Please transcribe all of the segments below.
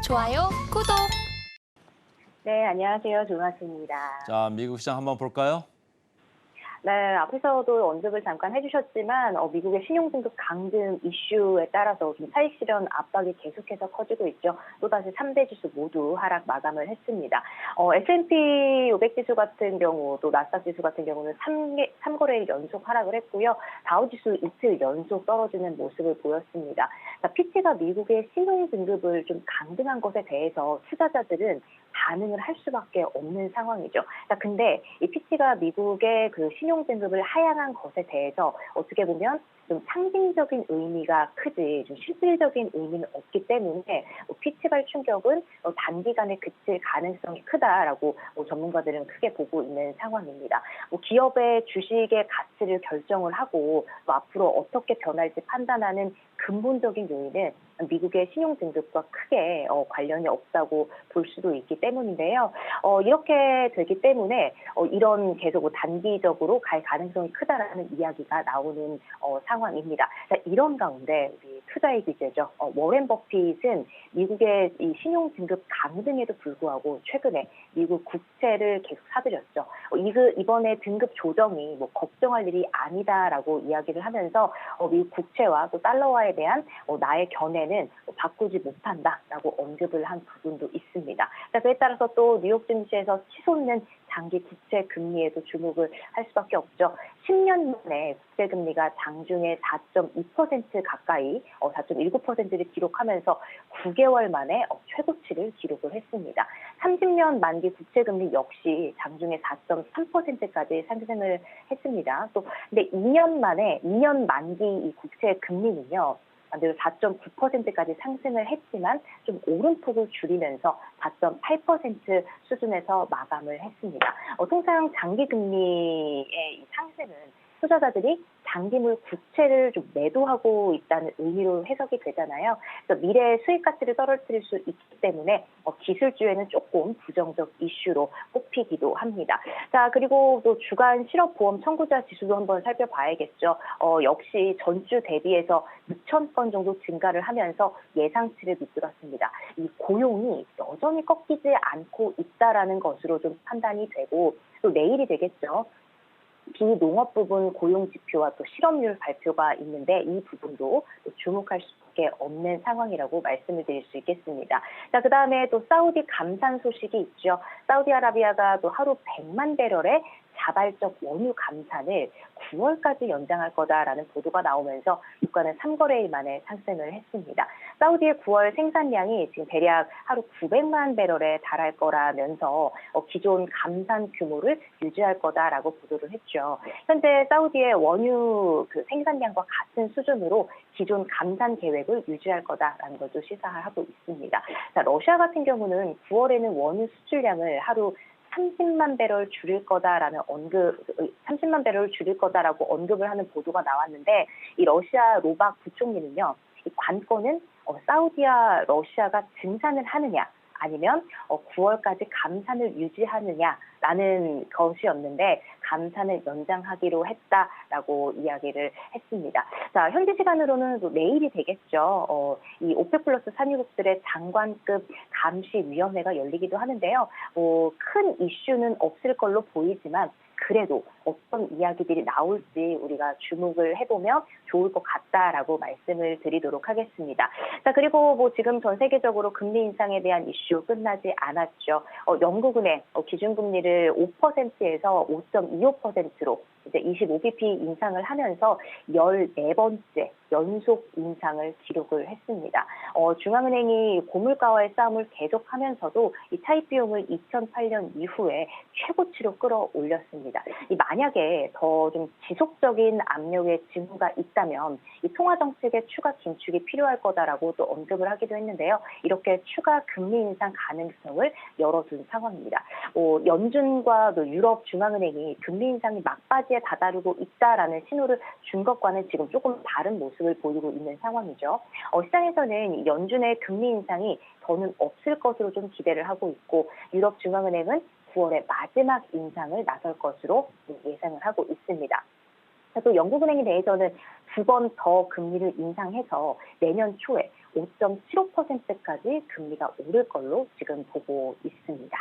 좋아요, 구독. 네, 안녕하세요. 조나스입니다. 자, 미국 시장 한번 볼까요? 네, 앞에서도 언급을 잠깐 해주셨지만 미국의 신용등급 강등 이슈에 따라서 좀 차익 실현 압박이 계속해서 커지고 있죠. 또다시 3대 지수 모두 하락 마감을 했습니다. S&P 500 지수 같은 경우 또 나스닥 지수 같은 경우는 3거래일 연속 하락을 했고요. 다우지수 이틀 연속 떨어지는 모습을 보였습니다. 피치가 미국의 신용등급을 좀 강등한 것에 대해서 투자자들은 반응을 할 수밖에 없는 상황이죠. 근데 이 피치가 미국의 그 신용등급을 하향한 것에 대해서 어떻게 보면 좀 상징적인 의미가 크지 좀 실질적인 의미는 없기 때문에 피치발 충격은 단기간에 그칠 가능성이 크다라고 전문가들은 크게 보고 있는 상황입니다. 기업의 주식의 가치를 결정을 하고 앞으로 어떻게 변할지 판단하는 근본적인 요인은 미국의 신용등급과 크게 관련이 없다고 볼 수도 있기 때문인데요. 이렇게 되기 때문에 이런 계속 단기적으로 갈 가능성이 크다라는 이야기가 나오는 상황입니다. 이런 가운데 우리 투자의 기제죠. 워렌 버핏은 미국의 이 신용등급 강등에도 불구하고 최근에 미국 국채를 계속 사들였죠. 이번에 등급 조정이 걱정할 일이 아니다라고 이야기를 하면서 미국 국채와 또 달러화에 대한 나의 견해는 바꾸지 못한다라고 언급을 한 부분도 있습니다. 그에 따라서 또 뉴욕 증시에서 치솟는 장기 국채 금리에도 주목을 할 수밖에 없죠. 10년 만에 국채 금리가 장중에 4.2% 가까이 4.19%를 기록하면서 9개월 만에 최고치를 기록을 했습니다. 30년 만기 국채 금리 역시 장중에 4.3%까지 상승을 했습니다. 또 근데 2년 만기 이 국채 금리는요. 반대로 4.9%까지 상승을 했지만 좀 오름폭을 줄이면서 4.8% 수준에서 마감을 했습니다. 통상 장기 금리의 이 상승은 투자자들이 장기물 국채를 좀 매도하고 있다는 의미로 해석이 되잖아요. 그래서 미래 수익 가치를 떨어뜨릴 수 있기 때문에 기술주에는 조금 부정적 이슈로 꼽히기도 합니다. 자, 그리고 또 주간 실업보험 청구자 지수도 한번 살펴봐야겠죠. 역시 전주 대비해서 2,000건 정도 증가를 하면서 예상치를 밑돌았습니다. 이 고용이 여전히 꺾이지 않고 있다라는 것으로 좀 판단이 되고 또 내일이 되겠죠. 비농업 부분 고용 지표와 또 실업률 발표가 있는데 이 부분도 또 주목할 수밖에 없는 상황이라고 말씀을 드릴 수 있겠습니다. 자, 그다음에 또 사우디 감산 소식이 있죠. 사우디아라비아가 또 하루 100만 배럴의 자발적 원유 감산을 9월까지 연장할 거다라는 보도가 나오면서 유가는 3거래일 만에 상승을 했습니다. 사우디의 9월 생산량이 지금 대략 하루 900만 배럴에 달할 거라면서 기존 감산 규모를 유지할 거다라고 보도를 했죠. 현재 사우디의 원유 생산량과 같은 수준으로 기존 감산 계획을 유지할 거다라는 것도 시사하고 있습니다. 자, 러시아 같은 경우는 9월에는 원유 수출량을 하루 30만 배럴 줄일 거다라는 30만 배럴을 줄일 거다라고 언급을 하는 보도가 나왔는데 이 러시아 로박 부총리는요, 이 관건은 사우디와 러시아가 증산을 하느냐 아니면 9월까지 감산을 유지하느냐라는 것이었는데 감산을 연장하기로 했다라고 이야기를 했습니다. 자, 현지 시간으로는 또 내일이 되겠죠. 이 오펙 플러스 산유국들의 장관급 감시위원회가 열리기도 하는데요. 큰 이슈는 없을 걸로 보이지만 그래도 어떤 이야기들이 나올지 우리가 주목을 해보면 좋을 것 같다라고 말씀을 드리도록 하겠습니다. 자, 그리고 지금 전 세계적으로 금리 인상에 대한 이슈 끝나지 않았죠. 영국은행 기준금리를 5%에서 5.25%로 이제 25bp 인상을 하면서 14번째 연속 인상을 기록을 했습니다. 중앙은행이 고물가와의 싸움을 계속하면서도 이 차입 비용을 2008년 이후에 최고치로 끌어올렸습니다. 만약에 더 좀 지속적인 압력의 징후가 있다면 이 통화 정책의 추가 긴축이 필요할 거다라고 또 언급을 하기도 했는데요. 이렇게 추가 금리 인상 가능성을 열어둔 상황입니다. 연준과 또 유럽 중앙은행이 금리 인상이 막바지에 다다르고 있다라는 신호를 준 것과는 지금 조금 다른 모습을 보이고 있는 상황이죠. 시장에서는 연준의 금리 인상이 더는 없을 것으로 좀 기대를 하고 있고 유럽 중앙은행은 9월에 마지막 인상을 나설 것으로 예상을 하고 있습니다. 또 영국은행에 대해서는 2번 더 금리를 인상해서 내년 초에 5.75%까지 금리가 오를 걸로 지금 보고 있습니다.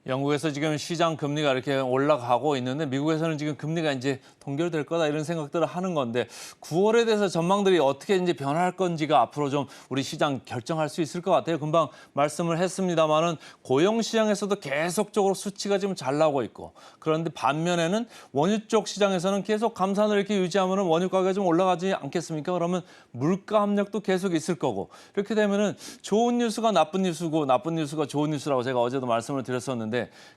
영국에서 지금 시장 금리가 이렇게 올라가고 있는데 미국에서는 지금 금리가 이제 동결될 거다 이런 생각들을 하는 건데 9월에 대해서 전망들이 어떻게 이제 변할 건지가 앞으로 좀 우리 시장 결정할 수 있을 것 같아요. 금방 말씀을 했습니다만은 고용 시장에서도 계속적으로 수치가 지금 잘 나오고 있고 그런데 반면에는 원유 쪽 시장에서는 계속 감산을 이렇게 유지하면 원유 가격이 좀 올라가지 않겠습니까? 그러면 물가 압력도 계속 있을 거고 이렇게 되면은 좋은 뉴스가 나쁜 뉴스고 나쁜 뉴스가 좋은 뉴스라고 제가 어제도 말씀을 드렸었는데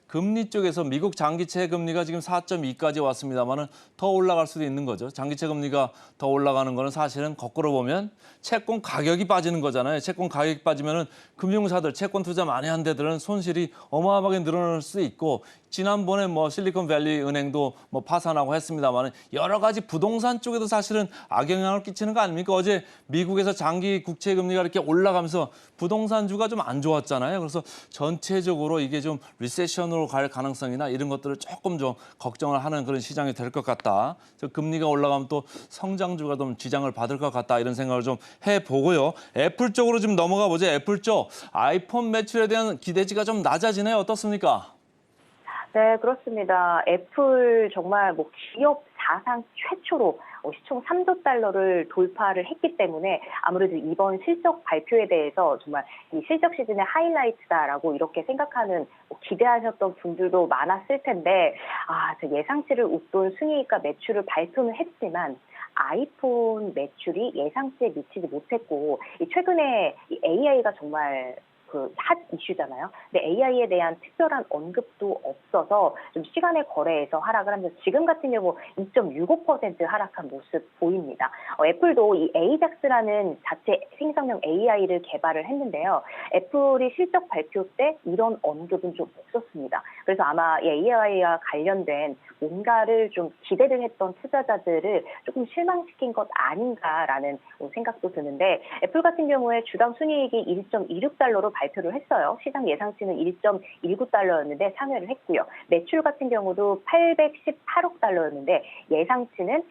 금리 쪽에서 미국 장기채 금리가 지금 4.2까지 왔습니다만은 더 올라갈 수도 있는 거죠. 장기채 금리가 더 올라가는 거는 사실은 거꾸로 보면 채권 가격이 빠지는 거잖아요. 채권 가격이 빠지면은 금융사들 채권 투자 많이 한 데들은 손실이 어마어마하게 늘어날 수 있고 지난번에 뭐 실리콘밸리 은행도 뭐 파산하고 했습니다만 여러 가지 부동산 쪽에도 사실은 악영향을 끼치는 거 아닙니까? 어제 미국에서 장기 국채 금리가 이렇게 올라가면서 부동산주가 좀 안 좋았잖아요. 그래서 전체적으로 이게 좀 리세션으로 갈 가능성이나 이런 것들을 조금 좀 걱정을 하는 그런 시장이 될 것 같다. 그래서 금리가 올라가면 또 성장주가 좀 지장을 받을 것 같다. 이런 생각을 좀 해보고요. 애플 쪽으로 좀 넘어가 보죠. 애플 쪽 아이폰 매출에 대한 기대치가 좀 낮아지네요. 어떻습니까? 네, 그렇습니다. 애플 정말 뭐 기업 사상 최초로 시총 3조 달러를 돌파를 했기 때문에 아무래도 이번 실적 발표에 대해서 정말 이 실적 시즌의 하이라이트다라고 이렇게 생각하는 기대하셨던 분들도 많았을 텐데 예상치를 웃돈 순이익과 매출을 발표는 했지만 아이폰 매출이 예상치에 미치지 못했고 최근에 이 AI가 정말 핫 이슈잖아요. 근데 AI에 대한 특별한 언급도 없어서 좀 시간의 거래에서 하락을 하면서 지금 같은 경우 2.65% 하락한 모습 보입니다. 애플도 이 AJAX라는 자체 생성형 AI를 개발을 했는데요. 애플이 실적 발표 때 이런 언급은 좀 없었습니다. 그래서 아마 AI와 관련된 뭔가를 좀 기대를 했던 투자자들을 조금 실망시킨 것 아닌가라는 생각도 드는데 애플 같은 경우에 주당 순이익이 1.26달러로 발표를 했어요. 시장 예상치는 1.19달러였는데 상회를 했고요. 매출 같은 경우도 818억 달러였는데 예상치는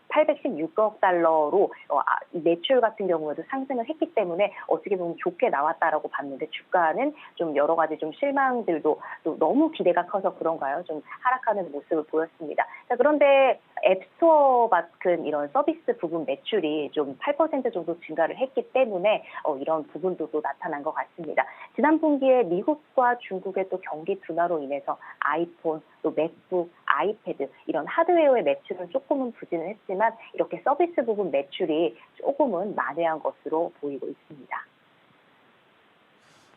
816억 달러로 매출 같은 경우에도 상승을 했기 때문에 어떻게 보면 좋게 나왔다라고 봤는데 주가는 좀 여러 가지 좀 실망들도 또 너무 기대가 커서 그런가요? 좀 하락하는 모습을 보였습니다. 자, 그런데 앱스토어 같은 이런 서비스 부분 매출이 좀 8% 정도 증가를 했기 때문에 이런 부분도 또 나타난 것 같습니다. 지난 분기에 미국과 중국의 또 경기 둔화로 인해서 아이폰, 또 맥북, 아이패드 이런 하드웨어의 매출은 조금은 부진을 했지만 이렇게 서비스 부분 매출이 조금은 만회한 것으로 보이고 있습니다.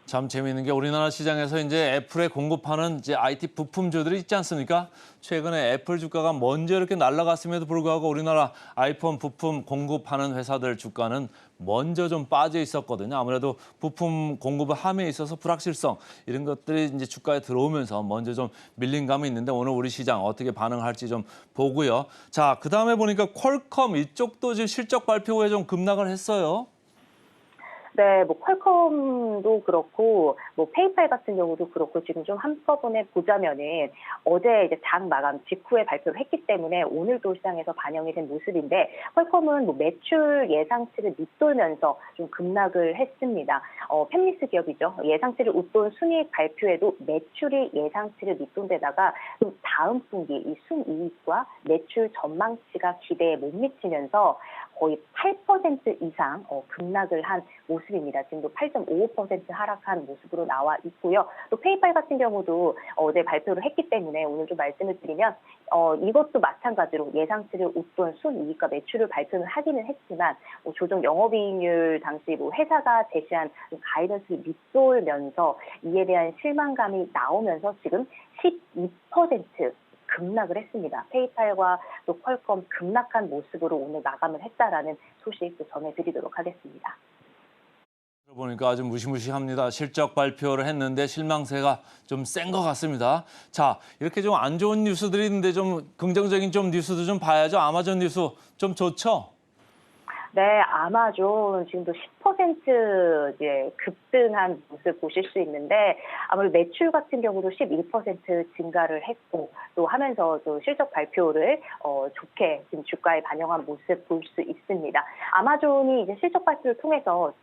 참 재미있는 게 우리나라 시장에서 이제 애플에 공급하는 이제 IT 부품주들이 있지 않습니까? 최근에 애플 주가가 먼저 이렇게 날아갔음에도 불구하고 우리나라 아이폰 부품 공급하는 회사들 주가는 먼저 좀 빠져 있었거든요. 아무래도 부품 공급의 함에 있어서 불확실성 이런 것들이 이제 주가에 들어오면서 먼저 좀 밀린 감이 있는데 오늘 우리 시장 어떻게 반응할지 좀 보고요. 자, 그다음에 보니까 퀄컴 이쪽도 지금 실적 발표 후에 좀 급락을 했어요. 네, 뭐 퀄컴도 그렇고 뭐 페이팔 같은 경우도 그렇고 지금 좀 한꺼번에 보자면은 어제 이제 장 마감 직후에 발표를 했기 때문에 오늘도 시장에서 반영이 된 모습인데 퀄컴은 뭐 매출 예상치를 밑돌면서 좀 급락을 했습니다. 팹리스 기업이죠. 예상치를 웃돈 순이익 발표에도 매출이 예상치를 밑돈데다가 또 다음 분기 이 순이익과 매출 전망치가 기대에 못 미치면서 거의 8% 이상 급락을 한 모습입니다. 지금도 8.55% 하락한 모습으로 나와 있고요. 또 페이팔 같은 경우도 어제 발표를 했기 때문에 오늘 좀 말씀을 드리면 이것도 마찬가지로 예상치를 웃돈 순이익과 매출을 발표는 하기는 했지만 조정 영업이익률 당시 회사가 제시한 가이던스를 밑돌면서 이에 대한 실망감이 나오면서 지금 12% 급락을 했습니다. 페이팔과 또 퀄컴 급락한 모습으로 오늘 마감을 했다라는 소식 또 전해드리도록 하겠습니다. 보니까 아주 무시무시합니다. 실적 발표를 했는데 실망세가 좀 센 것 같습니다. 자, 이렇게 좀 안 좋은 뉴스들이 있는데 좀 긍정적인 좀 뉴스도 좀 봐야죠. 아마존 뉴스 좀 좋죠? 네, 아마존 지금도 10% 이제 급등한 모습 보실 수 있는데 아무래도 매출 같은 경우도 11% 증가를 했고 또 하면서 또 실적 발표를 좋게 지금 주가에 반영한 모습 볼 수 있습니다. 아마존이 이제 실적 발표를 통해서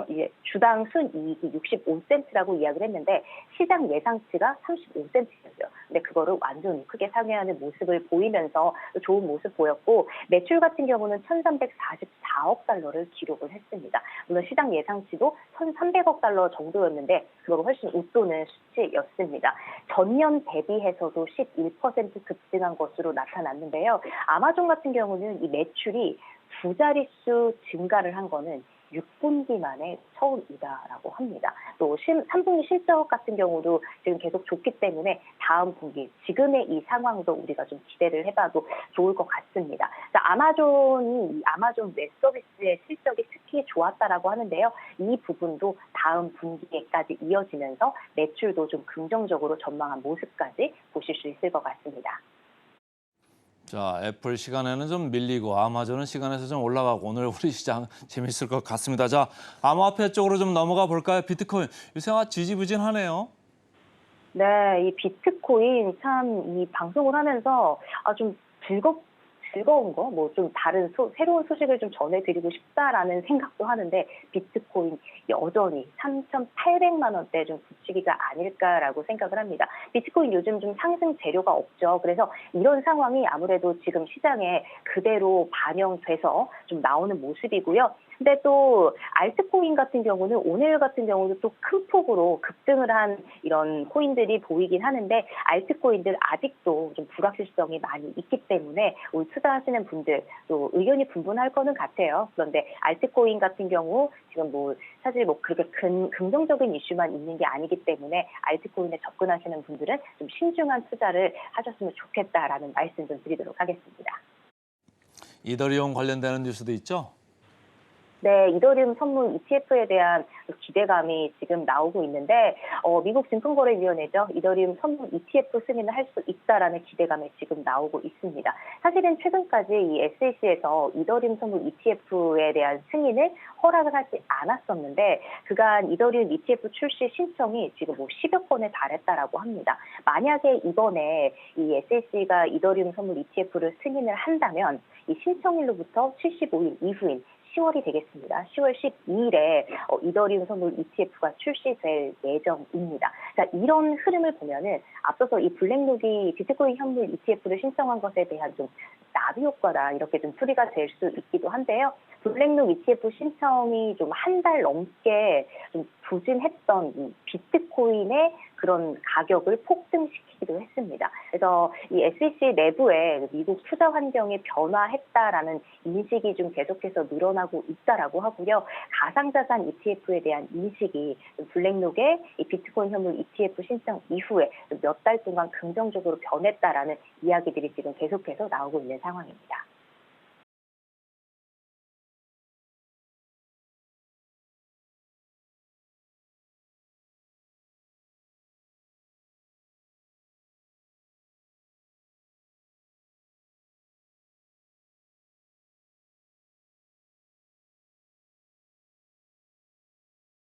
이제 주당 순이익이 65센트라고 이야기를 했는데 시장 예상치가 35센트였어요. 근데 그거를 완전히 크게 상회하는 모습을 보이면서 좋은 모습 보였고 매출 같은 경우는 1,344억 달러를 기록을 했습니다. 물론 시장 예상치도 1,300억 달러 정도였는데 그거를 훨씬 웃도는 수치였습니다. 전년 대비해서도 11% 급등한 것으로 나타났는데요. 아마존 같은 경우는 이 매출이 두 자릿수 증가를 한 거는 6분기 만에 처음이다라고 합니다. 또 3분기 실적 같은 경우도 지금 계속 좋기 때문에 다음 분기 지금의 이 상황도 우리가 좀 기대를 해봐도 좋을 것 같습니다. 아마존이 아마존 웹 서비스의 실적이 특히 좋았다라고 하는데요. 이 부분도 다음 분기에까지 이어지면서 매출도 좀 긍정적으로 전망한 모습까지 보실 수 있을 것 같습니다. 자, 애플 시간에는 좀 밀리고 아마존은 시간에서 좀 올라가고 오늘 우리 시장 재밌을 것 같습니다. 자, 암호화폐 쪽으로 좀 넘어가 볼까요? 비트코인 요새 지지부진하네요. 네, 이 비트코인 참 이 방송을 하면서 좀 즐거운 거, 뭐 좀 새로운 소식을 좀 전해드리고 싶다라는 생각도 하는데 비트코인 여전히 3,800만 원대 좀 붙이기가 아닐까라고 생각을 합니다. 비트코인 요즘 좀 상승 재료가 없죠. 그래서 이런 상황이 아무래도 지금 시장에 그대로 반영돼서 좀 나오는 모습이고요. 근데 또 알트코인 같은 경우는 오늘 같은 경우도 또 큰 폭으로 급등을 한 이런 코인들이 보이긴 하는데 알트코인들 아직도 좀 불확실성이 많이 있기 때문에 오늘 투자하시는 분들 또 의견이 분분할 거는 같아요. 그런데 알트코인 같은 경우 지금 사실 그렇게 긍정적인 이슈만 있는 게 아니기 때문에 알트코인에 접근하시는 분들은 좀 신중한 투자를 하셨으면 좋겠다라는 말씀 좀 드리도록 하겠습니다. 이더리움 관련되는 뉴스도 있죠? 네, 이더리움 선물 ETF에 대한 기대감이 지금 나오고 있는데 미국 증권거래위원회죠. 이더리움 선물 ETF 승인을 할 수 있다라는 기대감이 지금 나오고 있습니다. 사실은 최근까지 이 SEC에서 이더리움 선물 ETF에 대한 승인을 허락을 하지 않았었는데 그간 이더리움 ETF 출시 신청이 지금 10여 건에 달했다라고 합니다. 만약에 이번에 이 SEC가 이더리움 선물 ETF를 승인을 한다면 이 신청일로부터 75일 이후인 10월이 되겠습니다. 10월 12일에 이더리움 선물 ETF가 출시될 예정입니다. 자, 이런 흐름을 보면은 앞서서 이 블랙록이 비트코인 현물 ETF를 신청한 것에 대한 좀 나비 효과다 이렇게 좀 풀이가 될 수 있기도 한데요. 블랙록 ETF 신청이 좀 한 달 넘게 좀 부진했던 이 비트코인의 그런 가격을 폭등시키기도 했습니다. 그래서 이 SEC 내부에 미국 투자 환경이 변화했다라는 인식이 좀 계속해서 늘어나고 있다라고 하고요. 가상자산 ETF에 대한 인식이 블랙록의 이 비트코인 현물 ETF 신청 이후에 몇 달 동안 긍정적으로 변했다라는 이야기들이 지금 계속해서 나오고 있는 상황입니다.